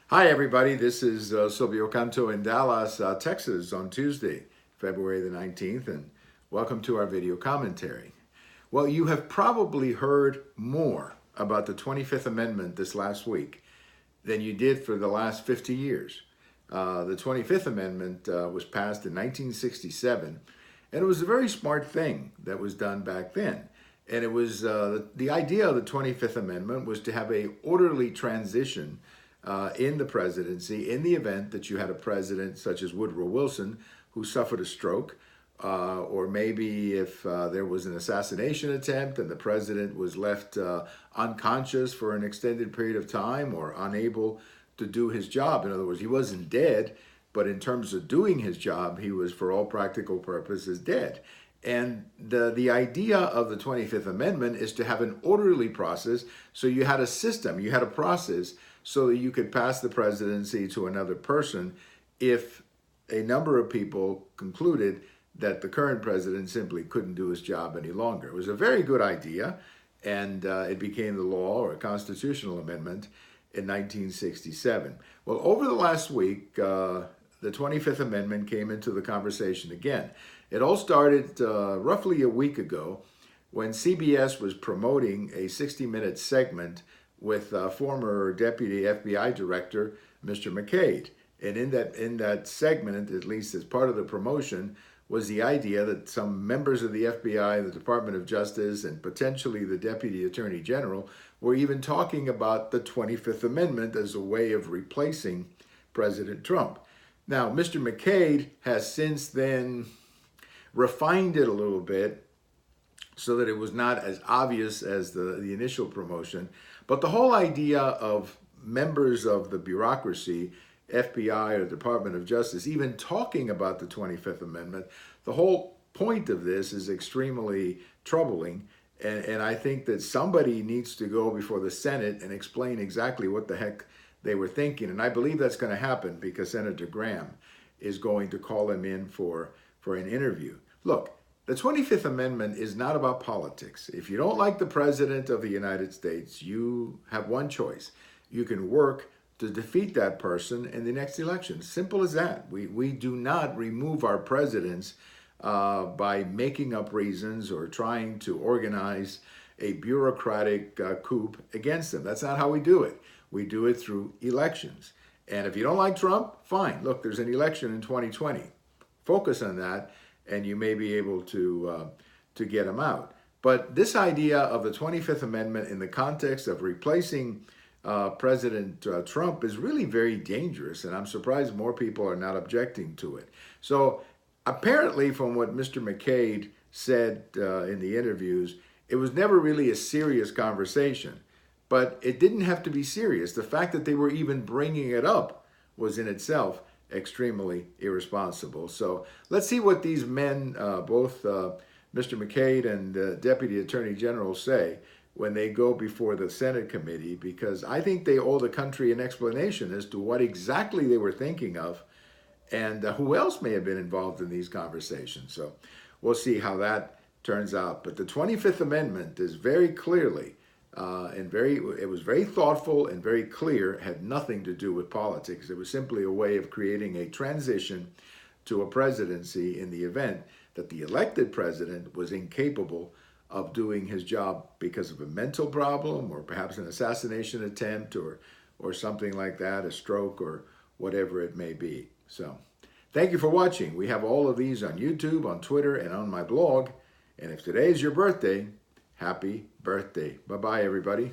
Hi, everybody. This is Silvio Canto in Dallas, Texas on Tuesday, February the 19th, and welcome to our video commentary. Well, you have probably heard more about the 25th Amendment this last week than you did for the last 50 years. The 25th Amendment was passed in 1967, and it was a very smart thing that was done back then. And it was the idea of the 25th Amendment was to have a orderly transition in the presidency in the event that you had a president such as Woodrow Wilson who suffered a stroke, or maybe if there was an assassination attempt and the president was left unconscious for an extended period of time or unable to do his job. In other words, he wasn't dead, but in terms of doing his job, he was, for all practical purposes, dead. And the idea of the 25th Amendment is to have an orderly process. So you had a system, you had a process so that you could pass the presidency to another person if a number of people concluded that the current president simply couldn't do his job any longer. It was a very good idea, and it became the law or a constitutional amendment in 1967. Well, over the last week, the 25th Amendment came into the conversation again. It all started roughly a week ago when CBS was promoting a 60-minute segment with former Deputy FBI Director, Mr. McCabe. And in that segment, at least as part of the promotion, was the idea that some members of the FBI, the Department of Justice, and potentially the Deputy Attorney General were even talking about the 25th Amendment as a way of replacing President Trump. Now, Mr. McCabe has since then refined it a little bit so that it was not as obvious as the initial promotion. But the whole idea of members of the bureaucracy, FBI or Department of Justice, even talking about the 25th Amendment, the whole point of this is extremely troubling. And I think that somebody needs to go before the Senate and explain exactly what the heck they were thinking. And I believe that's going to happen because Senator Graham is going to call him in for an interview. Look, the 25th Amendment is not about politics. If you don't like the President of the United States, you have one choice. You can work to defeat that person in the next election. Simple as that. We do not remove our presidents by making up reasons or trying to organize a bureaucratic coup against them. That's not how we do it. We do it through elections. And if you don't like Trump, fine. Look, there's an election in 2020. Focus on that, and you may be able to get him out. But this idea of the 25th Amendment in the context of replacing President Trump is really very dangerous, and I'm surprised more people are not objecting to it. So apparently, from what Mr. McCabe said in the interviews, it was never really a serious conversation. But it didn't have to be serious. The fact that they were even bringing it up was in itself extremely irresponsible. So let's see what these men, both Mr. McCabe and Deputy Attorney General, say when they go before the Senate committee, because I think they owe the country an explanation as to what exactly they were thinking of and who else may have been involved in these conversations. So we'll see how that turns out. But the 25th Amendment is very clearly it was very thoughtful and very clear, had nothing to do with politics. It was simply a way of creating a transition to a presidency in the event that the elected president was incapable of doing his job because of a mental problem or perhaps an assassination attempt or something like that, a stroke or whatever it may be. So thank you for watching. We have all of these on YouTube, on Twitter, and on my blog. And if today is your birthday, happy birthday. Bye-bye, everybody.